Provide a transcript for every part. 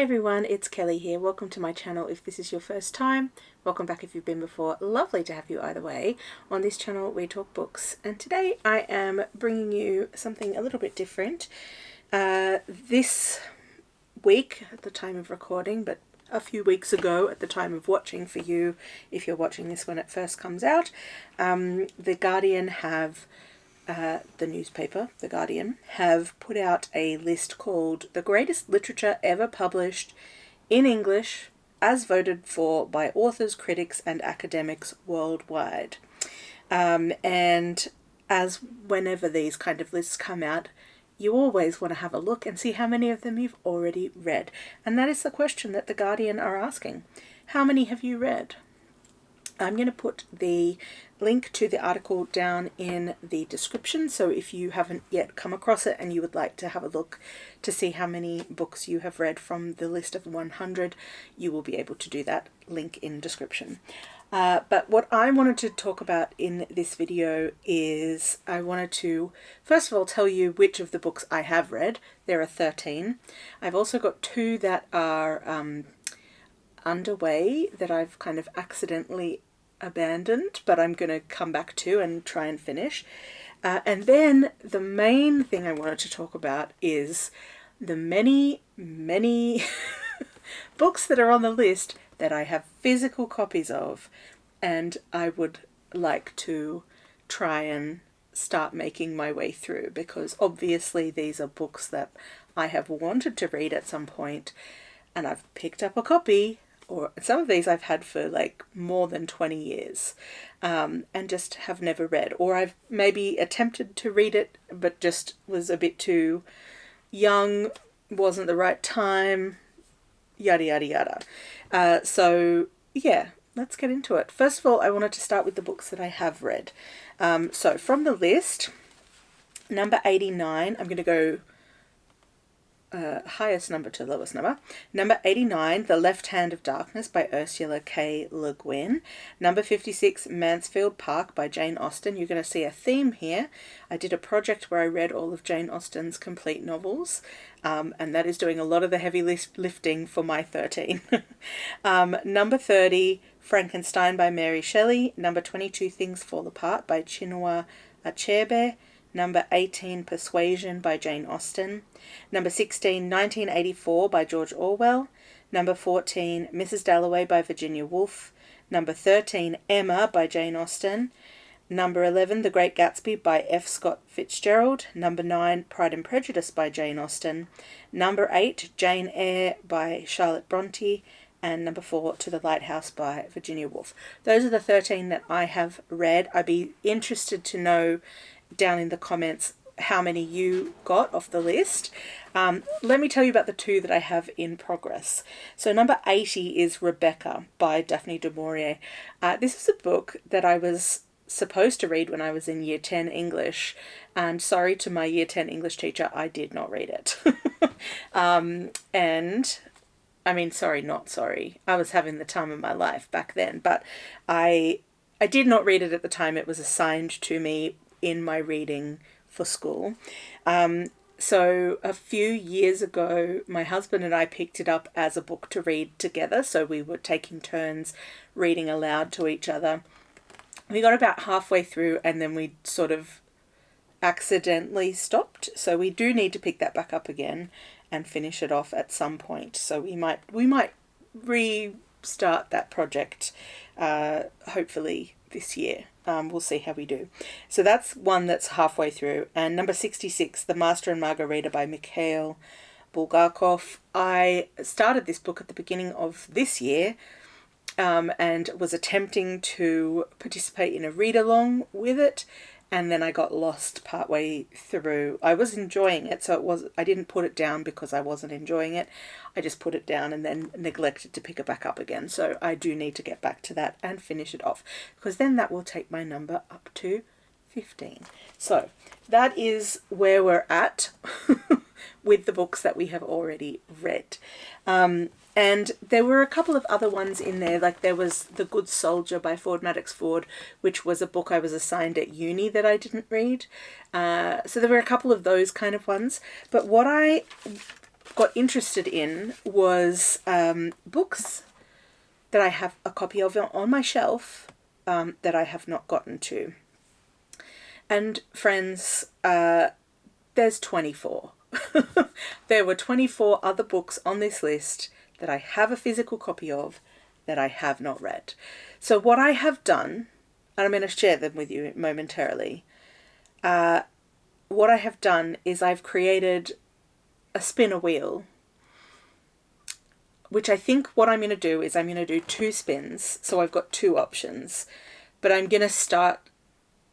Hi everyone, it's Kelly here. Welcome to my channel if this is your first time. Welcome back if you've been before. Lovely to have you either way. On this channel we talk books, and today I am bringing you something a little bit different. This week at the time of recording, but a few weeks ago at the time of watching for you, if you're watching this when it first comes out, The Guardian have the newspaper, The Guardian, have put out a list called The Greatest Literature Ever Published in English as voted for by authors, critics and academics worldwide. And as whenever these kind of lists come out, you always want to have a look and see how many of them you've already read. And that is the question that The Guardian are asking. How many have you read? I'm going to put the link to the article down in the description, so if you haven't yet come across it and you would like to have a look to see how many books you have read from the list of 100, you will be able to do that. Link in description. But what I wanted to talk about in this video is I wanted to first of all tell you which of the books I have read. There are 13. I've also got 2 that are underway that I've kind of accidentally abandoned, but I'm going to come back to and try and finish. And then the main thing I wanted to talk about is the many books that are on the list that I have physical copies of, and I would like to try and start making my way through, because obviously these are books that I have wanted to read at some point, and I've picked up a copy, or some of these I've had for like more than 20 years, and just have never read, or I've maybe attempted to read it but just was a bit too young, wasn't the right time, yada yada yada. So yeah, let's get into it. First of all, I wanted to start with the books that I have read. So from the list, number 89, I'm going to go highest number to lowest number. Number 89, The Left Hand of Darkness by Ursula K. Le Guin. Number 56, Mansfield Park by Jane Austen. You're going to see a theme here. I did a project where I read all of Jane Austen's complete novels, and that is doing a lot of the heavy lifting for my 13. Number 30, Frankenstein by Mary Shelley. Number 22, Things Fall Apart by Chinua Achebe. Number 18, Persuasion by Jane Austen. Number 16, 1984 by George Orwell. Number 14, Mrs. Dalloway by Virginia Woolf. Number 13, Emma by Jane Austen. Number 11, The Great Gatsby by F. Scott Fitzgerald. Number 9, Pride and Prejudice by Jane Austen. Number 8, Jane Eyre by Charlotte Bronte. And number 4, To the Lighthouse by Virginia Woolf. Those are the 13 that I have read. I'd be interested to know down in the comments how many you got off the list. Let me tell you about the 2 that I have in progress. So number 80 is Rebecca by Daphne du Maurier. This is a book that I was supposed to read when I was in Year 10 English, and sorry to my Year 10 English teacher, I did not read it. And I mean, sorry, not sorry. I was having the time of my life back then, but I did not read it at the time. It was assigned to me in my reading for school. So a few years ago, my husband and I picked it up as a book to read together. So we were taking turns reading aloud to each other. We got about halfway through and then we sort of accidentally stopped. So we do need to pick that back up again and finish it off at some point. So we might restart that project, hopefully this year. We'll see how we do. So that's one that's halfway through. And number 66, The Master and Margarita by Mikhail Bulgakov. I started this book at the beginning of this year, and was attempting to participate in a read-along with it, and then I got lost partway through. I was enjoying it, so I didn't put it down because I wasn't enjoying it. I just put it down and then neglected to pick it back up again. So I do need to get back to that and finish it off, because then that will take my number up to 15. So that is where we're at with the books that we have already read. And there were a couple of other ones in there, like there was The Good Soldier by Ford Madox Ford, which was a book I was assigned at uni that I didn't read. So there were a couple of those kind of ones. But what I got interested in was books that I have a copy of on my shelf that I have not gotten to. And friends, there's 24. There were 24 other books on this list that I have a physical copy of that I have not read. So what I have done, and I'm going to share them with you momentarily, what I have done is I've created a spinner wheel, which I think what I'm going to do is I'm going to do 2 spins. So I've got 2 options, but I'm going to start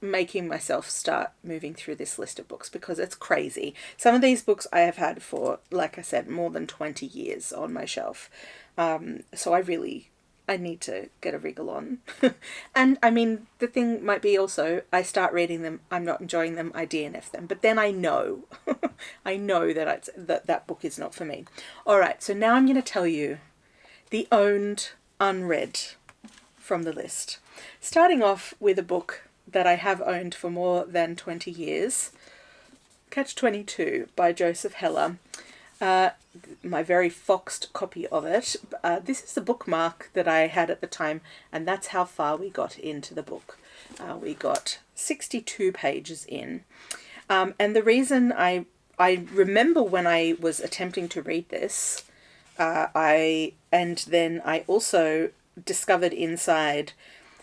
making myself start moving through this list of books because it's crazy. Some of these books I have had for, like I said, more than 20 years on my shelf. So I need to get a wriggle on. And I mean, the thing might be also, I start reading them, I'm not enjoying them, I DNF them. But then I know, I know that that book is not for me. All right, so now I'm going to tell you the owned, unread from the list. Starting off with a book that I have owned for more than 20 years, Catch-22 by Joseph Heller. My very foxed copy of it. This is the bookmark that I had at the time, and that's how far we got into the book. We got 62 pages in. And the reason I remember when I was attempting to read this, then I also discovered inside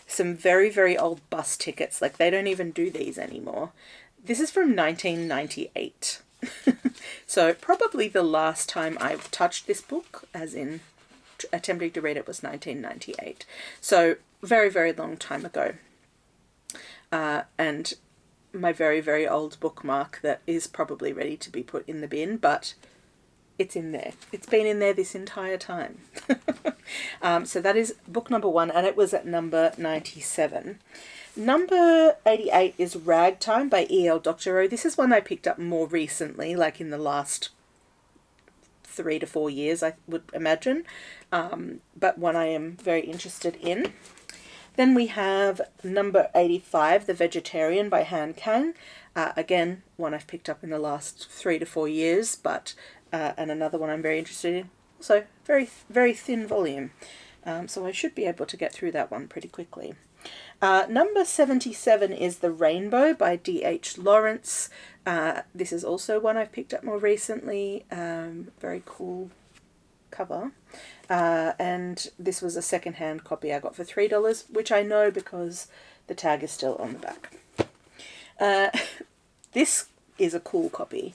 some very, very old bus tickets. Like, they don't even do these anymore. This is from 1998. So probably the last time I've touched this book, as in attempting to read it, was 1998. So very, very long time ago. And my very, very old bookmark that is probably ready to be put in the bin, but it's in there. It's been in there this entire time. So that is book number 1, and it was at number 97. Number 88 is Ragtime by E.L. Doctorow. This is one I picked up more recently, like in the last 3 to 4 years, I would imagine, but one I am very interested in. Then we have number 85, The Vegetarian by Han Kang. Again, one I've picked up in the last 3 to 4 years, but and another one I'm very interested in. Also, very, very thin volume, so I should be able to get through that one pretty quickly. Number 77 is The Rainbow by D.H. Lawrence. This is also one I've picked up more recently. Very cool cover. And this was a second-hand copy I got for $3, which I know because the tag is still on the back. This is a cool copy.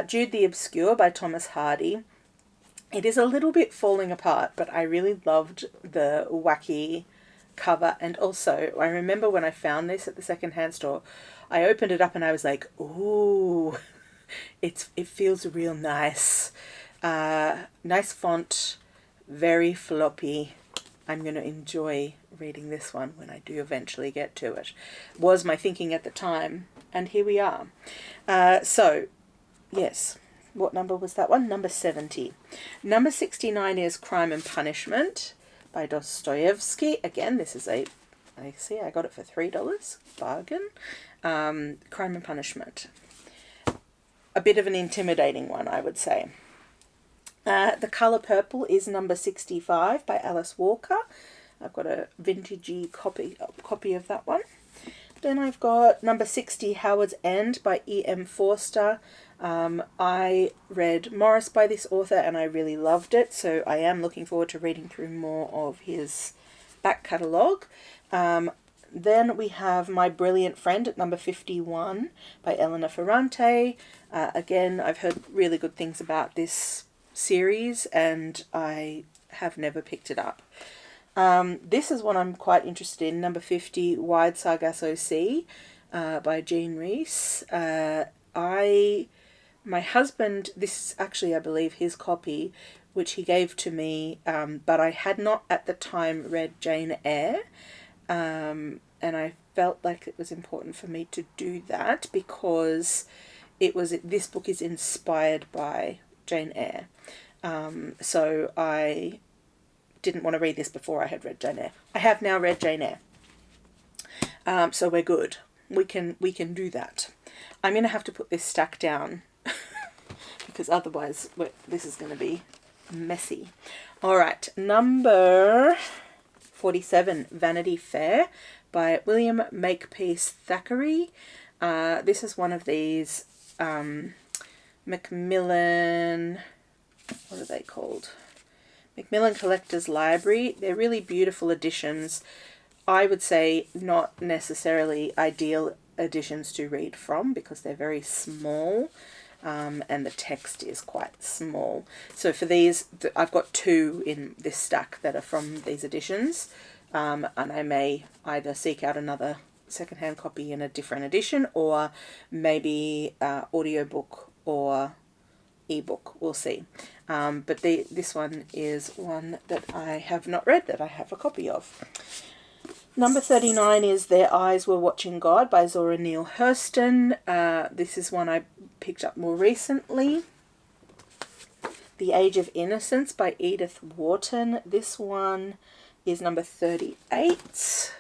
Jude the Obscure by Thomas Hardy. It is a little bit falling apart, but I really loved the wacky cover. And also, I remember when I found this at the second-hand store, I opened it up and I was like, ooh, it feels real nice. Nice font, very floppy. I'm going to enjoy reading this one when I do eventually get to it. Was my thinking at the time, and here we are. So, yes, what number was that one? Number 70. Number 69 is Crime and Punishment by Dostoevsky. Again, this is I got it for $3. Bargain. Crime and Punishment. A bit of an intimidating one, I would say. The Colour Purple is number 65 by Alice Walker. I've got a vintagey copy of that one. Then I've got number 60, Howard's End by E.M. Forster. I read Morris by this author and I really loved it, so I am looking forward to reading through more of his back catalogue. Then we have My Brilliant Friend at number 51 by Elena Ferrante. Again, I've heard really good things about this series and I have never picked it up. This is one I'm quite interested in, number 50, Wide Sargasso Sea by Jean Rhys. My husband, this is actually, I believe, his copy, which he gave to me, but I had not at the time read Jane Eyre, and I felt like it was important for me to do that because this book is inspired by Jane Eyre. So I didn't want to read this before I had read Jane Eyre. I have now read Jane Eyre. So we're good. We can do that. I'm going to have to put this stack down because otherwise this is going to be messy. All right, number 47, Vanity Fair by William Makepeace Thackeray. This is one of these Macmillan, what are they called? Macmillan Collector's Library. They're really beautiful editions. I would say not necessarily ideal editions to read from because they're very small, and the text is quite small. So for these, I've got two in this stack that are from these editions, and I may either seek out another secondhand copy in a different edition, or maybe audiobook or ebook. We'll see. But this one is one that I have not read, that I have a copy of. Number 39 is Their Eyes Were Watching God by Zora Neale Hurston. This is one I picked up more recently. The Age of Innocence by Edith Wharton. This one is number 38.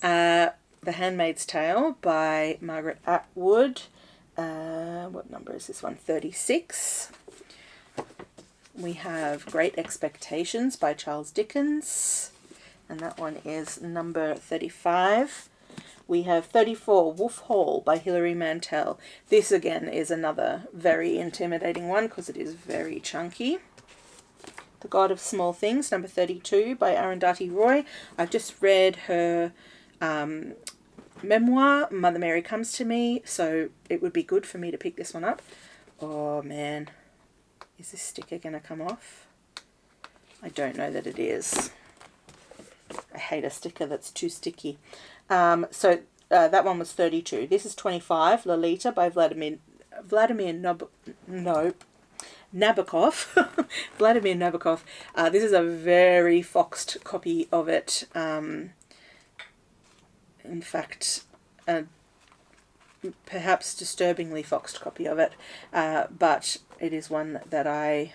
The Handmaid's Tale by Margaret Atwood. What number is this one? 36. We have Great Expectations by Charles Dickens, and that one is number 35. We have 34, Wolf Hall by Hilary Mantel. This again is another very intimidating one because it is very chunky. The God of Small Things, number 32 by Arundhati Roy. I've just read her memoir, Mother Mary Comes to Me, so it would be good for me to pick this one up. Oh man, is this sticker going to come off? I don't know that it is. I hate a sticker that's too sticky. So that one was 32. This is 25, Lolita by Vladimir Nabokov. Vladimir Nabokov. This is a very foxed copy of it. In fact, perhaps disturbingly foxed copy of it, but it is one that I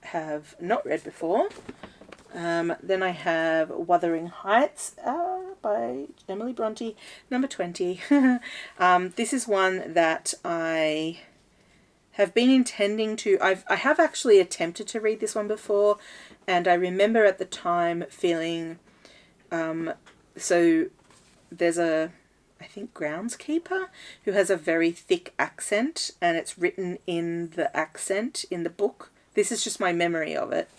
have not read before. Then I have Wuthering Heights by Emily Bronte, number 20. This is one that I have been intending to... I have actually attempted to read this one before, and I remember at the time feeling... so there's I think, groundskeeper who has a very thick accent, and it's written in the accent in the book. This is just my memory of it.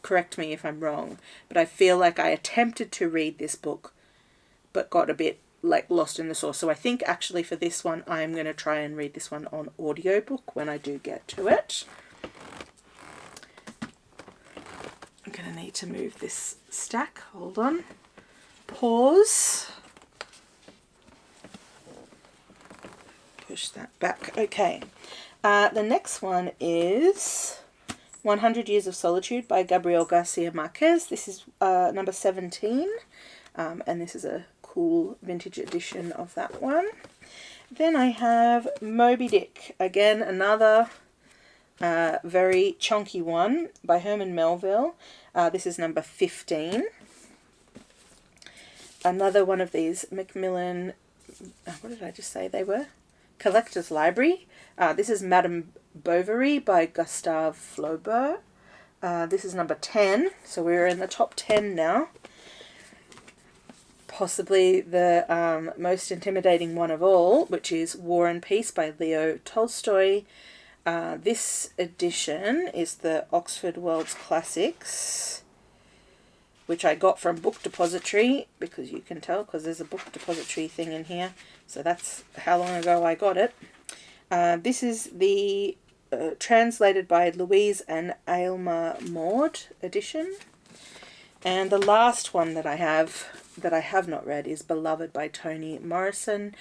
Correct me if I'm wrong, but I feel like I attempted to read this book but got a bit like lost in the sauce. So I think actually for this one I'm going to try and read this one on audiobook when I do get to it. I'm going to need to move this stack. Hold on. Pause. Push that back. Okay. The next one is 100 Years of Solitude by Gabriel Garcia Marquez. This is number 17, and this is a cool vintage edition of that one. Then I have Moby Dick, again another very chunky one by Herman Melville. This is number 15. Another one of these Macmillan, what did I just say they were? Collector's Library. This is Madame Bovary by Gustave Flaubert. This is number 10, so we're in the top 10 now. Possibly the most intimidating one of all, which is War and Peace by Leo Tolstoy. This edition is the Oxford World's Classics, which I got from Book Depository, because you can tell, because there's a Book Depository thing in here. So that's how long ago I got it. This is the translated by Louise and Aylmer Maud edition. And the last one that I have not read is Beloved by Toni Morrison.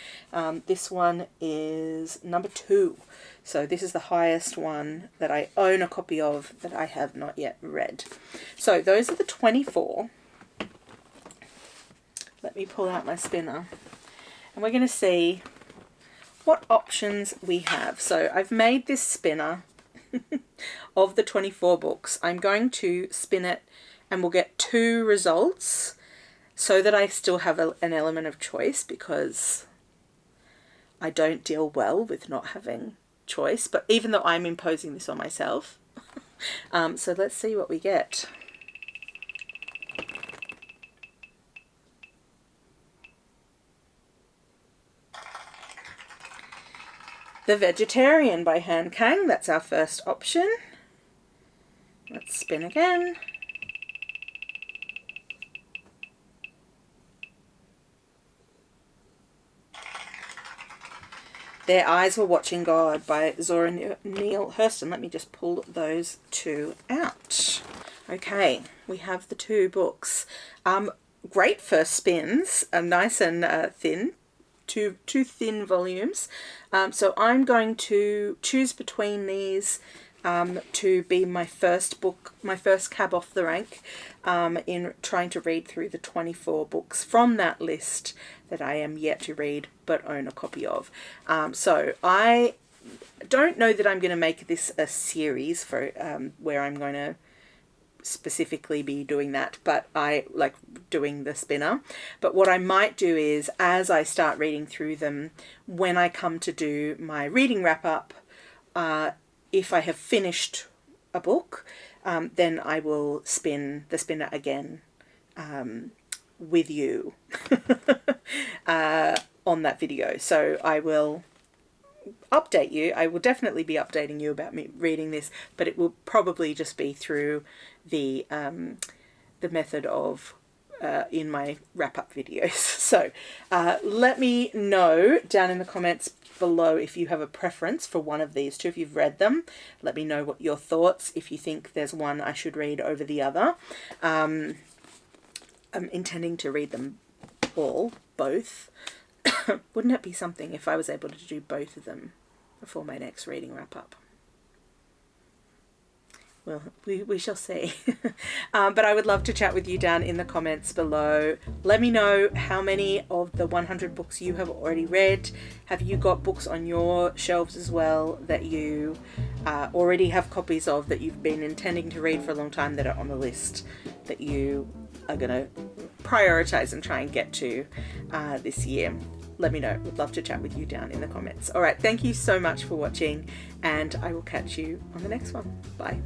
This one is number 2. So this is the highest one that I own a copy of that I have not yet read. So those are the 24. Let me pull out my spinner. And we're going to see what options we have. So I've made this spinner of the 24 books. I'm going to spin it and we'll get 2 results so that I still have an element of choice, because I don't deal well with not having choice, but even though I'm imposing this on myself. So let's see what we get. The Vegetarian by Han Kang. That's our first option. Let's spin again. Their Eyes Were Watching God by Zora Neale Hurston. Let me just pull those two out. Okay, we have the two books. Great first spins, nice and thin. Two thin volumes. So I'm going to choose between these to be my first book, my first cab off the rank in trying to read through the 24 books from that list that I am yet to read but own a copy of. So I don't know that I'm going to make this a series for where I'm going to specifically be doing that, but I like doing the spinner. But what I might do is, as I start reading through them, when I come to do my reading wrap up, if I have finished a book, then I will spin the spinner again with you on that video. So I will update you. I will definitely be updating you about me reading this, but it will probably just be through the method of in my wrap-up videos. So let me know down in the comments below if you have a preference for one of these two. If you've read them, let me know what your thoughts, if you think there's one I should read over the other. I'm intending to read them all, both. Wouldn't it be something if I was able to do both of them before my next reading wrap-up? Well, we shall see. But I would love to chat with you down in the comments below. Let me know how many of the 100 books you have already read. Have you got books on your shelves as well that you already have copies of, that you've been intending to read for a long time, that are on the list that you are going to prioritize and try and get to this year? Let me know. Would love to chat with you down in the comments. All right, thank you so much for watching, and I will catch you on the next one. Bye.